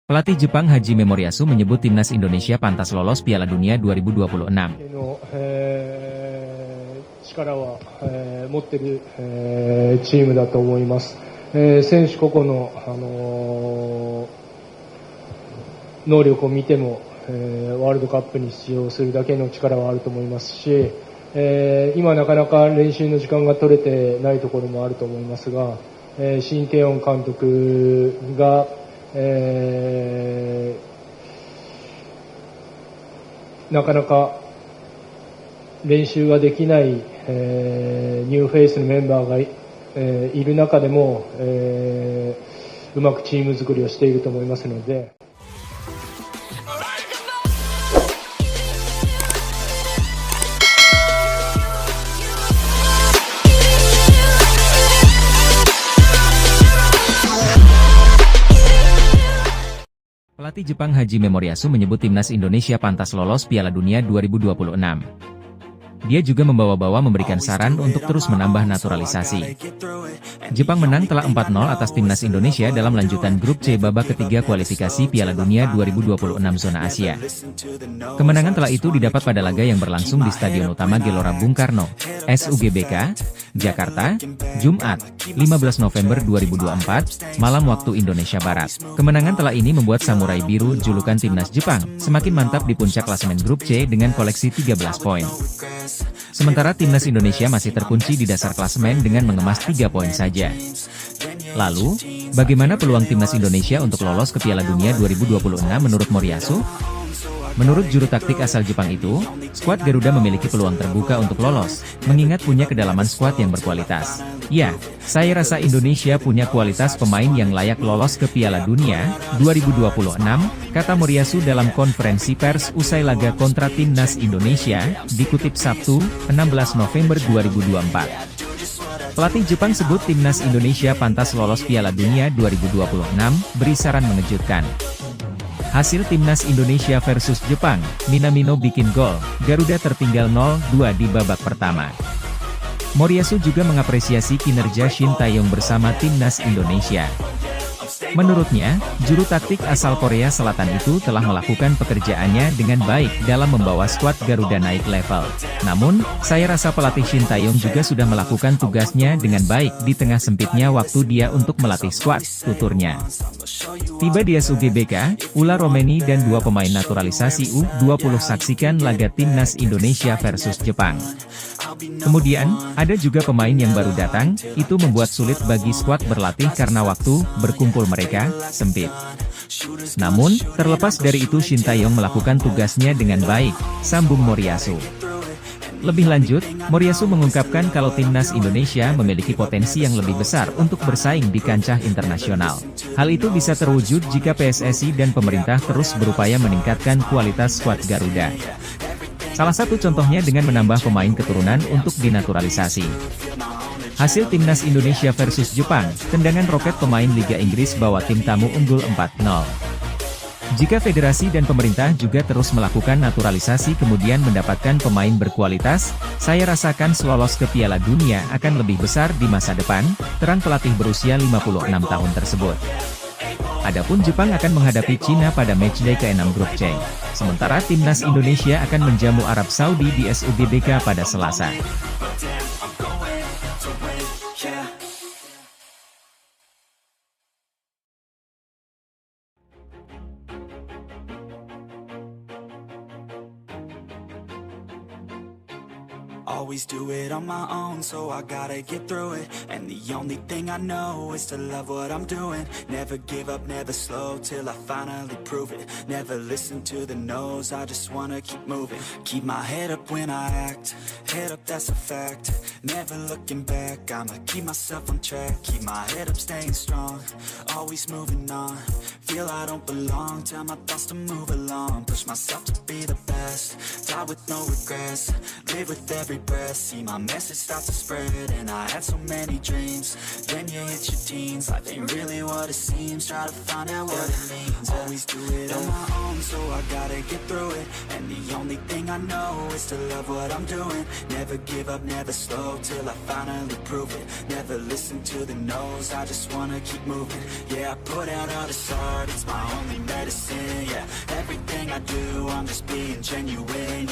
Pelatih Jepang Hajime Moriyasu menyebut timnas Indonesia pantas lolos Piala Dunia 2026. の力は持っているチームだと思います。選手個々の能力を見てもワールドカップに出場するだけの力はあると思いますし、今なかなか練習の時間が取れてないところもあると思いますが、新慶應監督がなかなか練習ができない、ニューフェイスのメンバーがいる中でも、うまくチーム作りをしていると思いますので。Pelatih Jepang Hajime Moriyasu menyebut timnas Indonesia pantas lolos Piala Dunia 2026. Dia juga membawa-bawa memberikan saran untuk terus menambah naturalisasi. Jepang menang telak 4-0 atas timnas Indonesia dalam lanjutan grup C babak ketiga kualifikasi Piala Dunia 2026 zona Asia. Kemenangan telak itu didapat pada laga yang berlangsung di Stadion Utama Gelora Bung Karno, SUGBK, Jakarta, Jumat, 15 November 2024, malam waktu Indonesia Barat. Kemenangan telak ini membuat Samurai Biru, julukan timnas Jepang, semakin mantap di puncak klasemen grup C dengan koleksi 13 poin. Sementara timnas Indonesia masih terkunci di dasar klasemen dengan mengemas 3 poin saja. Lalu, bagaimana peluang timnas Indonesia untuk lolos ke Piala Dunia 2026 menurut Moriyasu? Menurut juru taktik asal Jepang itu, skuad Garuda memiliki peluang terbuka untuk lolos, mengingat punya kedalaman skuad yang berkualitas. Ya, saya rasa Indonesia punya kualitas pemain yang layak lolos ke Piala Dunia 2026, kata Moriyasu dalam konferensi pers usai laga kontra timnas Indonesia, dikutip Sabtu, 16 November 2024. Pelatih Jepang sebut timnas Indonesia pantas lolos Piala Dunia 2026, beri saran mengejutkan. Hasil timnas Indonesia versus Jepang, Minamino bikin gol, Garuda tertinggal 0-2 di babak pertama. Moriyasu juga mengapresiasi kinerja Shin Tae-yong bersama timnas Indonesia. Menurutnya, juru taktik asal Korea Selatan itu telah melakukan pekerjaannya dengan baik dalam membawa skuad Garuda naik level. Namun, saya rasa pelatih Shin Tae-yong juga sudah melakukan tugasnya dengan baik di tengah sempitnya waktu dia untuk melatih skuad, tuturnya. Tiba di SUGBK, Ula Romeni dan 2 pemain naturalisasi U20 saksikan laga timnas Indonesia versus Jepang. Kemudian, ada juga pemain yang baru datang, itu membuat sulit bagi skuad berlatih karena waktu berkumpul mereka sempit. Namun, terlepas dari itu Shin Tae-yong melakukan tugasnya dengan baik, sambung Moriyasu. Lebih lanjut, Moriyasu mengungkapkan kalau timnas Indonesia memiliki potensi yang lebih besar untuk bersaing di kancah internasional. Hal itu bisa terwujud jika PSSI dan pemerintah terus berupaya meningkatkan kualitas skuad Garuda. Salah satu contohnya dengan menambah pemain keturunan untuk dinaturalisasi. Hasil timnas Indonesia versus Jepang, tendangan roket pemain Liga Inggris bawa tim tamu unggul 4-0. Jika federasi dan pemerintah juga terus melakukan naturalisasi kemudian mendapatkan pemain berkualitas, saya rasakan lolos ke Piala Dunia akan lebih besar di masa depan, terang pelatih berusia 56 tahun tersebut. Adapun Jepang akan menghadapi Cina pada matchday ke-6 grup C. Sementara timnas Indonesia akan menjamu Arab Saudi di SUGBK pada Selasa. Always do it on my own, so I gotta get through it. And the only thing I know is to love what I'm doing. Never give up, never slow, till I finally prove it. Never listen to the no's, I just wanna keep moving. Keep my head up when I act, head up that's a fact. Never looking back, I'ma keep myself on track. Keep my head up, staying strong, always moving on. Feel I don't belong, tell my thoughts to move along. Push myself to be the best, die with no regrets. Live with every breath, see my message start to spread. And I had so many dreams, then you hit your teens. Life ain't really what it seems, try to find out what it means. Always do it on my own, so I gotta get through it. And the only thing I know is to love what I'm doing. Never give up, never slow, till I finally prove it. Never listen to the no's, I just wanna keep moving. Yeah, I put out all this art, it's my only medicine. I do, I'm just being genuine.